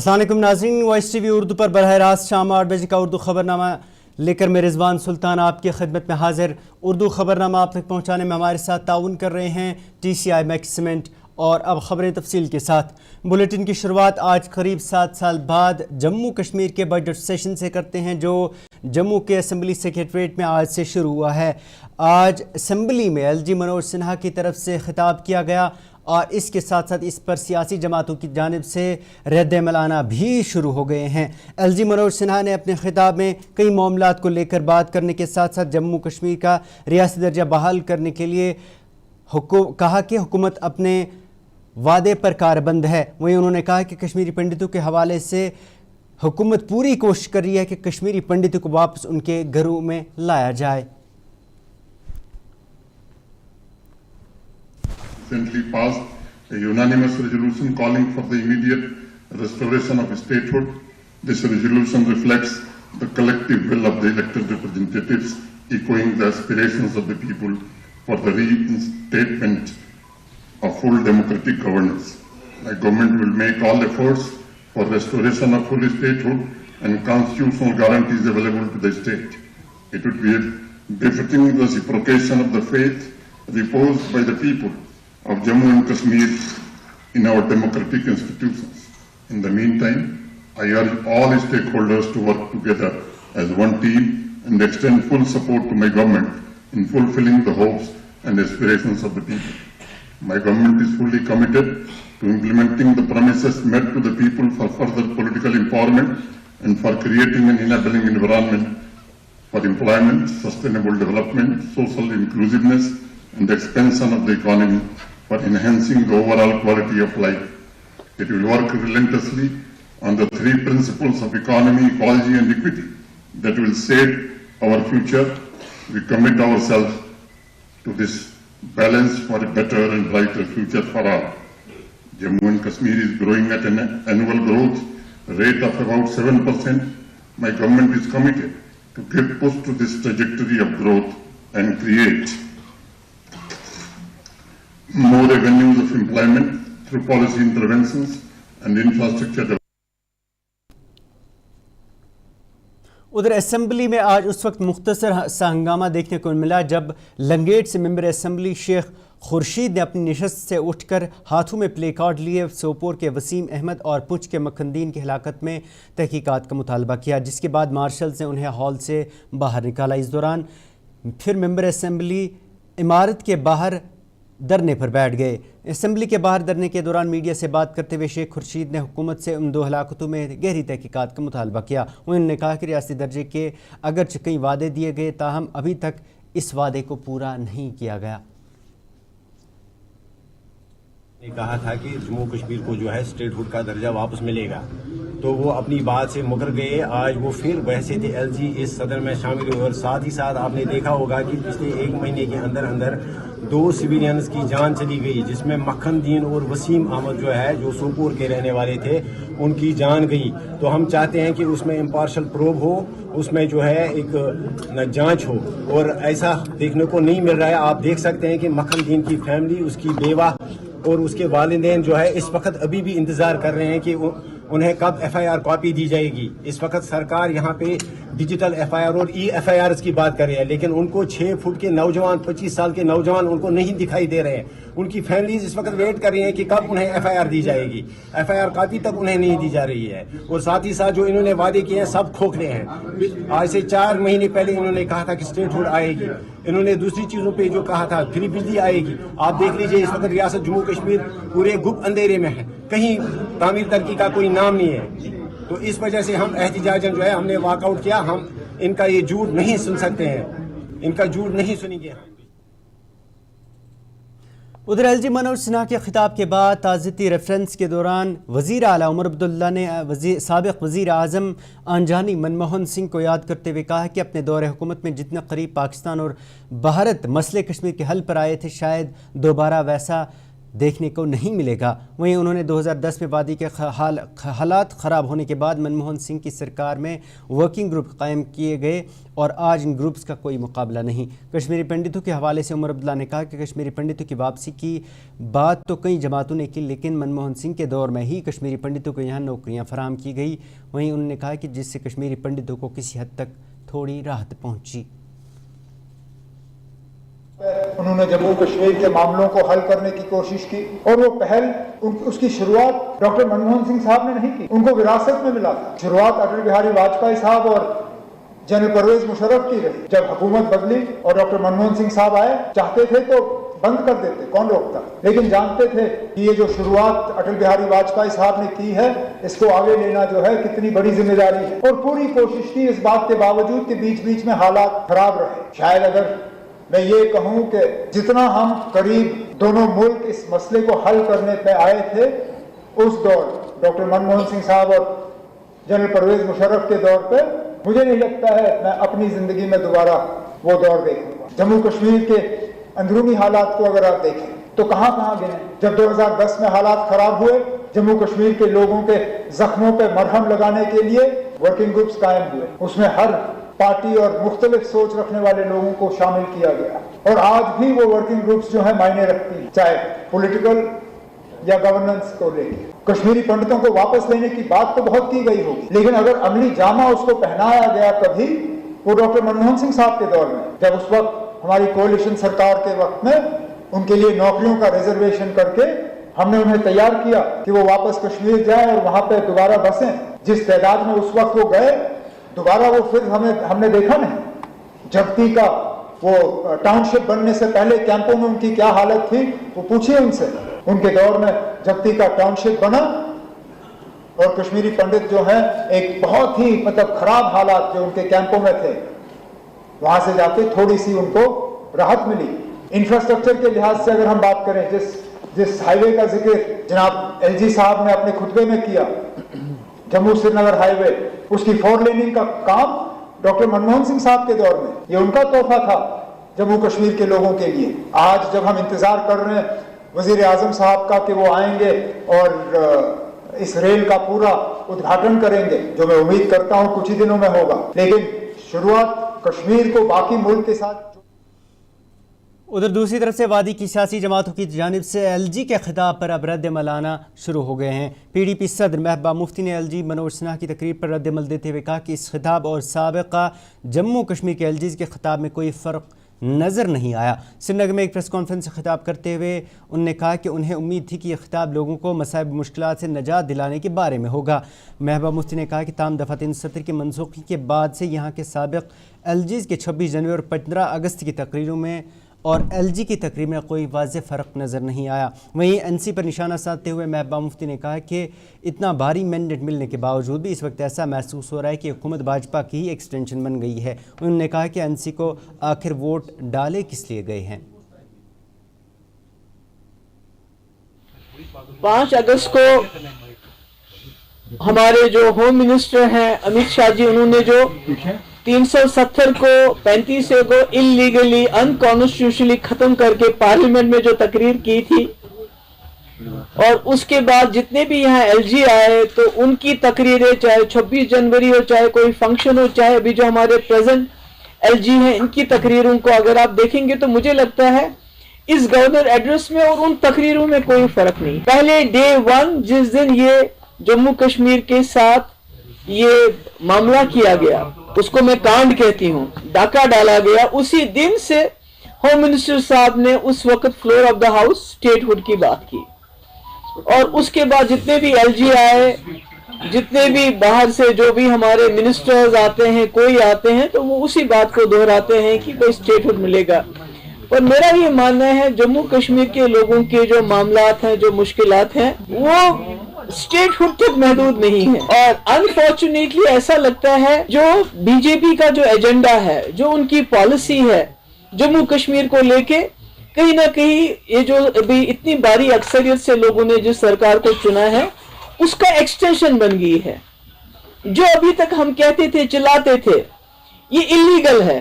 अस्सलाम वालेकुम नाज़रीन, वॉइस टीवी उर्दू पर बरह रास्त शाम 8 बजे का उर्दू खबरनामा लेकर मैं रिजवान सुल्तान आपकी खिदमत में हाजिर। उर्दू खबरनामा आप तक पहुँचाने में हमारे साथ ताउन कर रहे हैं TCI मैक्सिमेंट। और अब खबरें तफसील के साथ। बुलेटिन की शुरुआत आज करीब 7 साल बाद जम्मू कश्मीर के बजट सेशन से करते हैं, जो जम्मू के असम्बली सेक्रेटरीट में आज से शुरू हुआ है। आज असम्बली में LG मनोज सिन्हा की तरफ से खिताब किया गया और इसके साथ साथ इस पर सियासी जमातों की जानिब से रद्द-ए-अमल आना भी शुरू हो गए हैं। LG मनोज सिन्हा ने अपने खिताब में कई मामलात को लेकर बात करने के साथ साथ जम्मू कश्मीर का रियासती दर्जा बहाल करने के लिए कहा कि हुकूमत अपने वादे पर कारबंद है। वहीं उन्होंने कहा कि कश्मीरी पंडितों के हवाले से हुकूमत पूरी कोशिश कर रही है कि कश्मीरी पंडितों को वापस उनके घरों में लाया जाए। Recently passed a unanimous resolution calling for the immediate restoration of statehood. This resolution reflects the collective will of the elected representatives, echoing the aspirations of the people for the reinstatement of full democratic governance. My government will make all efforts for restoration of full statehood and constitutional guarantees available to the state. It would be befitting the reciprocation of the faith reposed by the people of Jammu and Kashmir in our democratic institutions. In the meantime, I urge all stakeholders to work together as one team and extend full support to my government in fulfilling the hopes and aspirations of the people. My government is fully committed to implementing the promises made to the people for further political empowerment and for creating an enabling environment for employment, sustainable development, social inclusiveness, and the expansion of the economy for enhancing the overall quality of life. It will work relentlessly on the 3 principles of economy, ecology, and equity that will shape our future. We commit ourselves to this balance for a better and brighter future for all. Jammu and Kashmir is growing at an annual growth rate of about 7%. My government is committed to give push to this trajectory of growth and create more avenues of employment through policy interventions and infrastructure development. उधर assembly में आज उस वक्त मुख्तसर सा हंगामा देखने को मिला जब लंगेट से मेंबर असेंबली शेख खुर्शीद ने अपनी नशस्त से उठकर हाथों में प्ले कार्ड लिए सोपोर के वसीम अहमद और पुंछ के मखनदीन की हलाकत में तहकीकात का मुतालबा किया, जिसके बाद मार्शल्स ने उन्हें हॉल से बाहर निकाला। इस दौरान फिर मेंबर असेंबली इमारत के बाहर धरने पर बैठ गए। असेंबली के बाहर धरने के दौरान मीडिया से बात करते हुए शेख खुर्शीद ने हुकूमत से उन 2 हलाकतों में गहरी तहकीकात का मुतालबा किया। उन्होंने कहा कि रियासती दर्जे के अगरचे कई वादे दिए गए, ताहम अभी तक इस वादे को पूरा नहीं किया गया। ने कहा था कि जम्मू कश्मीर को जो है स्टेटहुड का दर्जा वापस मिलेगा, तो वो अपनी बात से मुकर गए। आज वो फिर वैसे थे LG इस सदन में शामिल हुए और साथ ही साथ आपने देखा होगा कि पिछले 1 महीने के अंदर अंदर 2 सिविलियंस की जान चली गई, जिसमें मखनदीन और वसीम अहमद जो है, जो सोपोर के रहने वाले थे, उनकी जान गई। तो हम चाहते हैं कि उसमें इम्पार्शल प्रोब हो, उसमें जो है एक जांच हो, और ऐसा देखने को नहीं मिल रहा है। आप देख सकते हैं कि मखनदीन की फैमिली, उसकी बेवा और उसके वालिदैन जो है इस वक्त अभी भी इंतजार कर रहे हैं कि उन्हें कब FIR कॉपी दी जाएगी। इस वक्त सरकार यहाँ पे डिजिटल FIR और EFIRs की बात कर रही है, लेकिन उनको 6 फुट के नौजवान, 25 साल के नौजवान उनको नहीं दिखाई दे रहे हैं। उनकी फैमिलीज इस वक्त वेट कर रही हैं कि कब उन्हें FIR दी जाएगी। FIR कॉपी तक उन्हें नहीं दी जा रही है, और साथ ही साथ जो इन्होंने वादे किए हैं सब खोखले हैं। आज से 4 महीने पहले इन्होंने कहा था कि स्टेटहुड आएगी, इन्होंने दूसरी चीजों पे जो कहा था, फ्री बिजली आएगी। आप देख लीजिए इस वक्त रियासत जम्मू कश्मीर पूरे गुप्त अंधेरे में है, कहीं तामीर तरक्की का कोई नाम नहीं है। तो इस वजह से हम एहतिजाजन जो है हमने वॉकआउट किया। हम इनका ये झूठ नहीं सुन सकते हैं, इनका झूठ नहीं सुनेंगे हम। उधर LG मनोज सिन्हा के खिताब के बाद ताज़ियती रेफरेंस के दौरान वज़ीर आला उमर अब्दुल्ला ने साबिक़ वज़ीर आज़म आंजानी मनमोहन सिंह को याद करते हुए कहा कि अपने दौरे हुकूमत में जितने करीब पाकिस्तान और भारत मसले कश्मीर के हल पर आए थे, शायद दोबारा वैसा دیکھنے کو نہیں ملے گا۔ وہیں انہوں نے 2010 میں وادی کے حالات خراب ہونے کے بعد منموہن سنگھ کی سرکار میں ورکنگ گروپ قائم کیے گئے اور آج ان گروپس کا کوئی مقابلہ نہیں۔ کشمیری پنڈتوں کے حوالے سے عمر عبداللہ نے کہا کہ کشمیری پنڈتوں کی واپسی کی بات تو کئی جماعتوں نے کی، لیکن منموہن سنگھ کے دور میں ہی کشمیری پنڈتوں کو یہاں نوکریاں فراہم کی گئی۔ وہیں انہوں نے کہا کہ جس سے کشمیری پنڈتوں کو کسی حد تک تھوڑی راحت پہنچی۔ انہوں نے جموں کشمیر کے معاملوں کو حل کرنے کی کوشش کی اور وہ پہل اس کی شروعات ڈاکٹر منموہن سنگھ صاحب نے نہیں کی، ان کو وراثت میں ملا تھا۔ شروعات اٹل بہاری واجپئی صاحب اور جنرل پرویز مشرف کی رہی۔ جب حکومت بدلی اور ڈاکٹر منموہن سنگھ صاحب آئے، چاہتے تھے تو بند کر دیتے، کون روکتا، لیکن جانتے تھے کہ یہ جو شروعات اٹل بہاری واجپئی صاحب نے کی ہے اس کو آگے لینا جو ہے کتنی بڑی ذمہ داری ہے، اور پوری کوشش کی اس بات کے باوجود کہ بیچ بیچ میں حالات خراب رہے۔ شاید اگر میں یہ کہوں کہ جتنا ہم قریب دونوں ملک اس مسئلے کو حل کرنے پہ آئے تھے، اس دور ڈاکٹر منموہن سنگھ صاحب اور جنرل پرویز مشرف کے دور پہ مجھے نہیں لگتا ہے میں اپنی زندگی میں دوبارہ وہ دور دیکھوں گا۔ جموں کشمیر کے اندرونی حالات کو اگر آپ دیکھیں تو کہاں گئے؟ جب 2010 میں حالات خراب ہوئے، جموں کشمیر کے لوگوں کے زخموں پہ مرہم لگانے کے لیے ورکنگ گروپس قائم ہوئے، اس میں ہر پارٹی اور مختلف سوچ رکھنے والے لوگوں کو شامل کیا گیا، اور آج بھی وہ ورکنگ گروپس جو ہیں معنی رکھتی ہیں، چاہے پولیٹیکل یا گورننس کو لے کے۔ کشمیری پنڈتوں کو واپس لینے کی بات تو بہت کی گئی ہوگی، لیکن اگر عملی جامہ اس کو پہنایا گیا کبھی، وہ ڈاکٹر منموہن سنگھ صاحب کے دور میں، جب اس وقت ہماری کولیشن سرکار کے وقت میں ان کے لیے نوکریوں کا ریزرویشن کر کے ہم نے انہیں تیار کیا کہ وہ واپس کشمیر جائیں اور وہاں پہ دوبارہ بسیں۔ جس تعداد میں اس وقت وہ گئے، دوبارہ وہ پھر ہم نے دیکھا نہیں۔ جگتی کا وہ ٹاؤن شپ بننے سے پہلے کیمپوں میں ان کی کیا حالت تھی، وہ پوچھئے ان سے۔ ان کے دور میں جگتی کا ٹاؤن شپ بنا اور کشمیری پنڈت جو ہیں ایک بہت ہی خراب حالات جو ان کے کیمپوں میں تھے، وہاں سے جا کے تھوڑی سی ان کو راحت ملی۔ انفراسٹرکچر کے لحاظ سے اگر ہم بات کریں، جس ہائی وے کا ذکر جناب ایل جی صاحب نے اپنے خطبے میں کیا، جموں سری نگر ہائی وے، اس کی 4 لیننگ کا کام ڈاکٹر منموہن سنگھ صاحب کے دور میں، یہ ان کا تحفہ تھا جموں کشمیر کے لوگوں کے لیے۔ آج جب ہم انتظار کر رہے ہیں وزیر اعظم صاحب کا کہ وہ آئیں گے اور اس ریل کا پورا ادگھاٹن کریں گے، جو میں امید کرتا ہوں کچھ ہی دنوں میں ہوگا، لیکن شروعات کشمیر کو باقی ملک کے ساتھ۔ ادھر دوسری طرف سے وادی کی سیاسی جماعتوں کی جانب سے ایل جی کے خطاب پر اب رد عمل آنا شروع ہو گئے ہیں۔ پی ڈی پی صدر محبوبہ مفتی نے ایل جی منوج سنہا کی تقریر پر رد عمل دیتے ہوئے کہا کہ اس خطاب اور سابقہ جموں کشمیر کے ایل جیز کے خطاب میں کوئی فرق نظر نہیں آیا۔ سری نگر میں ایک پریس کانفرنس سے خطاب کرتے ہوئے انہوں نے کہا کہ انہیں امید تھی کہ یہ خطاب لوگوں کو مصائب مشکلات سے نجات دلانے کے بارے میں ہوگا۔ محبوبہ مفتی نے کہا کہ تاہم دفعہ 370 کی منسوخی کے بعد سے یہاں کے سابق ایل جیز کے 26 جنوری اور 15 اگست کی تقریروں میں اور ایل جی کی تقریر میں کوئی واضح فرق نظر نہیں آیا۔ وہیں این سی پر نشانہ سادھتے ہوئے محبوبہ مفتی نے کہا کہ اتنا بھاری مینڈیٹ ملنے کے باوجود بھی اس وقت ایسا محسوس ہو رہا ہے کہ حکومت بھاجپا کی ہی ایکسٹینشن بن گئی ہے۔ انہوں نے کہا کہ این سی کو آخر ووٹ ڈالے کس لیے گئے ہیں۔ 5 اگست کو ہمارے جو ہوم منسٹر ہیں امت شاہ جی، انہوں نے جو 370 کو 35 کو انلیگلی انکانسٹیٹیوشنلی ختم کر کے پارلیمنٹ میں جو تقریر کی تھی، اور اس کے بعد جتنے بھی یہاں ایل جی آئے تو ان کی تقریریں، چاہے 26 جنوری ہو، چاہے کوئی فنکشن ہو، چاہے ابھی جو ہمارے پریزنٹ ایل جی ہیں ان کی تقریروں کو اگر آپ دیکھیں گے تو مجھے لگتا ہے اس گورنر ایڈریس میں اور ان تقریروں میں کوئی فرق نہیں۔ پہلے ڈے 1 جس دن یہ جموں کشمیر کے ساتھ یہ معاملہ کیا گیا، اس کو میں کانڈ کہتی ہوں، ڈاکہ ڈالا گیا، اسی دن سے ہوم منسٹر صاحب نے اس وقت floor of the house statehood کی بات کی، اور اس کے بعد جتنے بھی ایل جی آئے، جتنے بھی باہر سے جو بھی ہمارے منسٹرز آتے ہیں، کوئی آتے ہیں تو وہ اسی بات کو دہراتے ہیں کہ کوئی اسٹیٹ ہوڈ ملے گا۔ اور میرا یہ ماننا ہے جموں کشمیر کے لوگوں کے جو معاملات ہیں، جو مشکلات ہیں، وہ اسٹیٹ ہوڈ تک محدود نہیں ہے، اور انفارچونیٹلی ایسا لگتا ہے جو بی جے پی کا جو ایجنڈا ہے، جو ان کی پالیسی ہے جموں کشمیر کو لے کے، کہیں نہ کہیں یہ جو ابھی اتنی باری اکثریت سے لوگوں نے جس سرکار کو چنا ہے اس کا ایکسٹینشن بن گئی ہے۔ جو ابھی تک ہم کہتے تھے، چلاتے تھے یہ انلیگل ہے،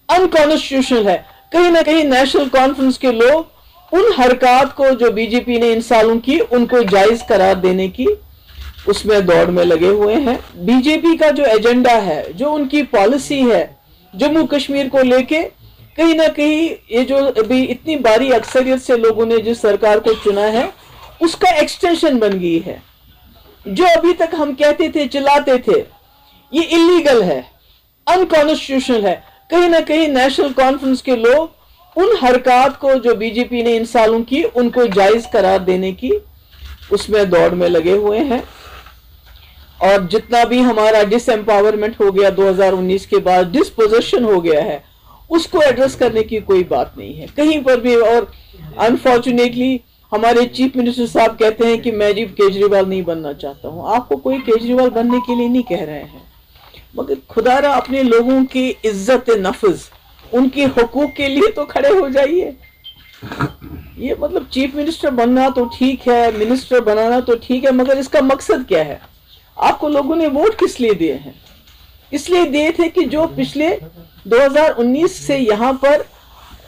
انکانسٹیٹیوشنل ہے، کہیں نہ کہیں نیشنل کانفرنس کے لوگ उन हरकत को जो बीजेपी ने इन सालों की उनको जायज करार देने की उसमें दौड़ में लगे हुए हैं। बीजेपी का जो एजेंडा है, जो उनकी पॉलिसी है जम्मू कश्मीर को लेके, कहीं ना कहीं ये जो अभी इतनी भारी अक्सरियत से लोगों ने जिस सरकार को चुना है उसका एक्सटेंशन बन गई है। जो अभी तक हम कहते थे, चिल्लाते थे ये इलीगल है, अनकॉन्स्टिट्यूशनल है, कहीं ना कहीं नेशनल कॉन्फ्रेंस के लोग उन हरकत को जो बीजेपी ने इन सालों की उनको जायज करार देने की उसमें दौड़ में लगे हुए हैं। और जितना भी हमारा डिसएम्पावरमेंट हो गया 2019 के बाद, डिसपोजेशन हो गया है, उसको एड्रेस करने की कोई बात नहीं है कहीं पर भी। और अनफॉर्चुनेटली हमारे चीफ मिनिस्टर साहब कहते हैं कि मैं जी केजरीवाल नहीं बनना चाहता हूं। आपको कोई केजरीवाल बनने के लिए नहीं कह रहे हैं, मगर खुदारा अपने लोगों की इज्जत नफ्ज, उनके हुकूक के लिए तो खड़े हो जाइए। ये मतलब चीफ मिनिस्टर बनना तो ठीक है, मिनिस्टर बनाना तो ठीक है, मगर इसका मकसद क्या है? आपको लोगों ने वोट किस लिए दिए हैं? इसलिए दिए थे कि जो पिछले 2019 से यहाँ पर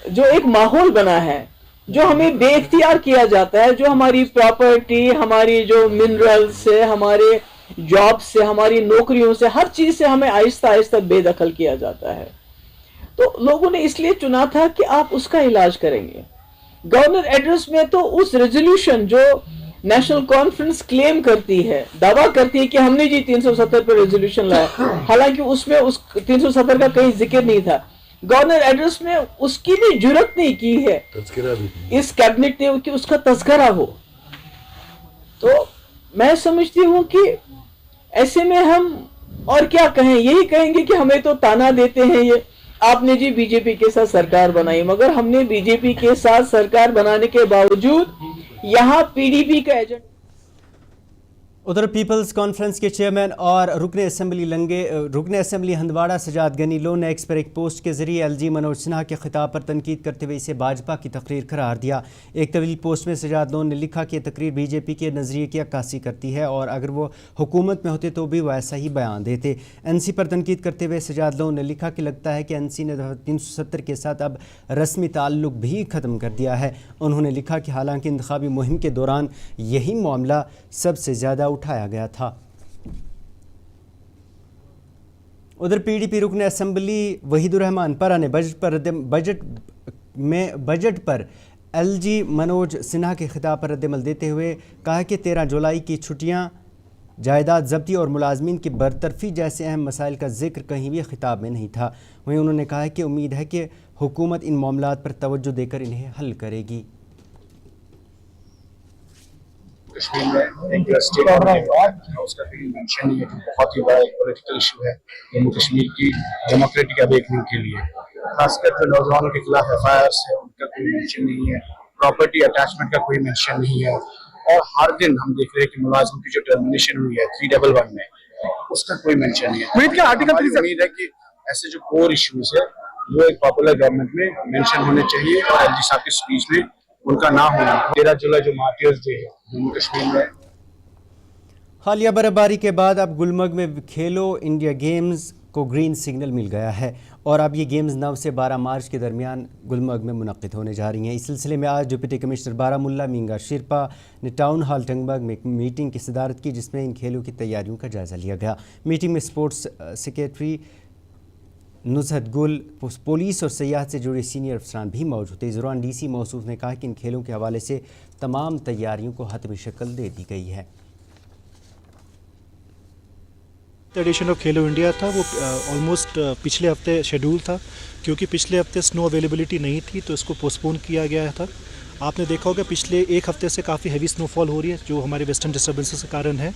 जो एक माहौल बना है, जो हमें बेइख्तियार किया जाता है, जो हमारी प्रॉपर्टी, हमारी जो मिनरल से, हमारे जॉब से, हमारी नौकरियों से, हर चीज से हमें आहिस्ता आहिस्ता बेदखल किया जाता है। तो लोगों ने इसलिए चुना था कि आप उसका इलाज करेंगे। गवर्नर एड्रेस में तो उस रेजोल्यूशन जो नेशनल कॉन्फ्रेंस क्लेम करती है, दावा करती है कि हमने जी 370 पर रेजोल्यूशन लाया, हालांकि उसमें उस 370 का कहीं जिक्र नहीं था। गवर्नर एड्रेस में उसकी भी जुर्रत नहीं की है इस कैबिनेट ने कि उसका तज़किरा हो। तो मैं समझती हूं कि ऐसे में हम और क्या कहें, यही कहेंगे कि हमें तो ताना देते हैं ये, आपने जी बीजेपी के साथ सरकार बनाई, मगर हमने बीजेपी के साथ सरकार बनाने के बावजूद यहाँ पीडीपी का एजेंडा। उधर पीपल्स कॉन्फ्रेंस के चेयरमैन और रुकन असम्बली हंदवाड़ा सजाद गनी लो ने एक्स पर एक पोस्ट के जरिए एलजी मनोज सिन्हा के खिताब पर तनकीद करते हुए इसे भाजपा की तकरीर करार दिया। एक तवील पोस्ट में सजाद लोन ने लिखा कि तकरीर बीजेपी के नज़रिए की अक्कासी करती है और अगर वो हुकूमत में होते तो भी वो ऐसा ही बयान देते। एनसी पर तनकीद करते हुए सजाद लोन ने लिखा कि लगता है कि एनसी ने 370 के साथ अब रस्मी ताल्लुक भी ख़त्म कर दिया है। उन्होंने लिखा कि हालांकि इंतखाबी मुहिम के दौरान यही मामला सबसे ज़्यादा उठाया गया था। उधर पीडीपी रुकन असम्बली वहीदुर रहमान परा ने बजट पर एलजी मनोज सिन्हा के खिताब पर रद्दमल देते हुए कहा कि 13 जुलाई की छुट्टियां, जायदाद जब्ती और मुलाजमीन की बरतरफी जैसे अहम मसाइल का जिक्र कहीं भी खिताब में नहीं था। वहीं उन्होंने कहा कि उम्मीद है कि हुकूमत इन मामलात पर तवज्जो देकर इन्हें हल करेगी। कश्मीर में एक स्टेट उसका कोई मेंशन नहीं है, बहुत ही बड़ा एक पॉलिटिकल इशू है जम्मू कश्मीर की डेमोक्रेटिक अवेकनिंग के लिए। खासकर जो नौजवानों के खिलाफ एफआईआर है उनका कोई मेंशन नहीं है, प्रॉपर्टी अटैचमेंट का कोई मेंशन नहीं है, और हर दिन हम देख रहे हैं कि मुलाजिम की जो टर्मिनेशन हुई है 311 में, उसका कोई मेंशन नहीं है। उम्मीद है कि ऐसे जो कोर इश्यूज है वो एक पॉपुलर गवर्नमेंट में मेंशन होने चाहिए और एलजी साहब की स्पीच में उनका ना होना। 13 जुलाई जो मार्टियर्स डे है जम्मू कश्मीर में। हालिया बर्फबारी के बाद अब गुलमर्ग में खेलो इंडिया गेम्स को ग्रीन सिग्नल मिल गया है और अब ये गेम्स 9 से 12 मार्च के दरमियान गुलमर्ग में मुनक़्क़िद होने जा रही हैं। इस सिलसिले में आज डिप्टी कमिश्नर बारामुल्ला मींगा शिरपा ने टाउन हॉल टंगबर्ग में एक मीटिंग की सदारत की, जिसमें इन खेलों की तैयारियों का जायज़ा लिया गया। मीटिंग में स्पोर्ट्स सेक्रेटरी नुज़हत गुल, पुलिस और सियाहत से जुड़े सीनियर अफसरान भी मौजूद थे। इस दौरान डीसी मौसूफ ने कहा कि इन खेलों के हवाले से तमाम तैयारियों को हतमी शक्ल दे दी गई है। एडिशन ऑफ खेलो इंडिया था वो ऑलमोस्ट पिछले हफ्ते शेड्यूल था, क्योंकि पिछले हफ्ते स्नो अवेलेबिलिटी नहीं थी तो इसको पोस्टपोन किया गया था। आपने देखा होगा पिछले एक हफ्ते से काफ़ी हैवी स्नोफॉल हो रही है जो हमारे वेस्टर्न डिस्टर्बेंसेस के कारण है।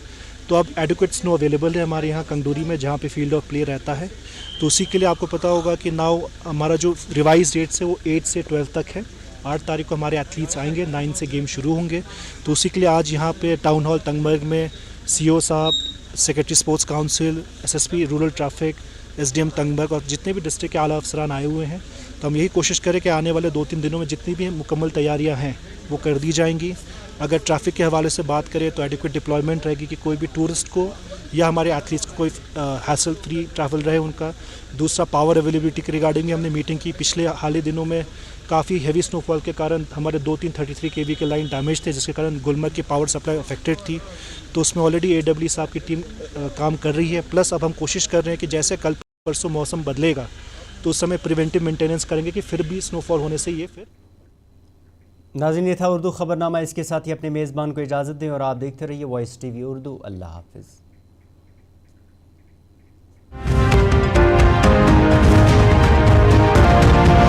तो अब एडिक्वेट स्नो अवेलेबल है हमारे यहाँ कंगडूरी में, जहाँ पे फील्ड ऑफ प्ले रहता है। तो उसी के लिए आपको पता होगा कि नाउ हमारा जो रिवाइज डेट्स है वो 8 से 12 तक है। 8 तारीख को हमारे एथलीट्स आएंगे, 9 से गेम शुरू होंगे। तो उसी के लिए आज यहाँ पे टाउन हॉल टंगबर्ग में सीओ साहब, secretary sports council, SSP rural traffic, SDM Tangmarg और जितने भी डिस्ट्रिक्ट के आला अफसरान आए हुए हैं, तो हम यही कोशिश करें कि आने वाले 2-3 दिनों में जितनी भी मुकम्मल तैयारियां हैं वो कर दी जाएंगी। अगर ट्रैफिक के हवाले से बात करें तो एडिक्वेट डिप्लॉयमेंट रहेगी कि कोई भी टूरिस्ट को या हमारे एथलीट्स को कोई हैसल फ्री ट्रैवल रहे उनका। दूसरा, पावर अवेलेबिलिटी के रिगार्डिंग भी हमने मीटिंग की। पिछले हाल ही दिनों में काफ़ी हेवी स्नोफॉल के कारण हमारे 2-3 33 kV के लाइन डैमेज थे, जिसके कारण गुलमर्ग की पावर सप्लाई अफेक्टेड थी। तो उसमें ऑलरेडी AWE साहब की टीम काम कर रही है। प्लस अब हम कोशिश कर रहे हैं कि जैसे कल परसों मौसम बदलेगा तो उस समय प्रिवेंटिव मेंटेनेंस करेंगे कि फिर भी स्नोफॉल होने से ये फिर। नाज़रीन, ये था उर्दू खबरनामा। इसके साथ ही अपने मेज़बान को इजाज़त दें और आप देखते रहिए वॉइस TV उर्दू। अल्लाह हाफिज़।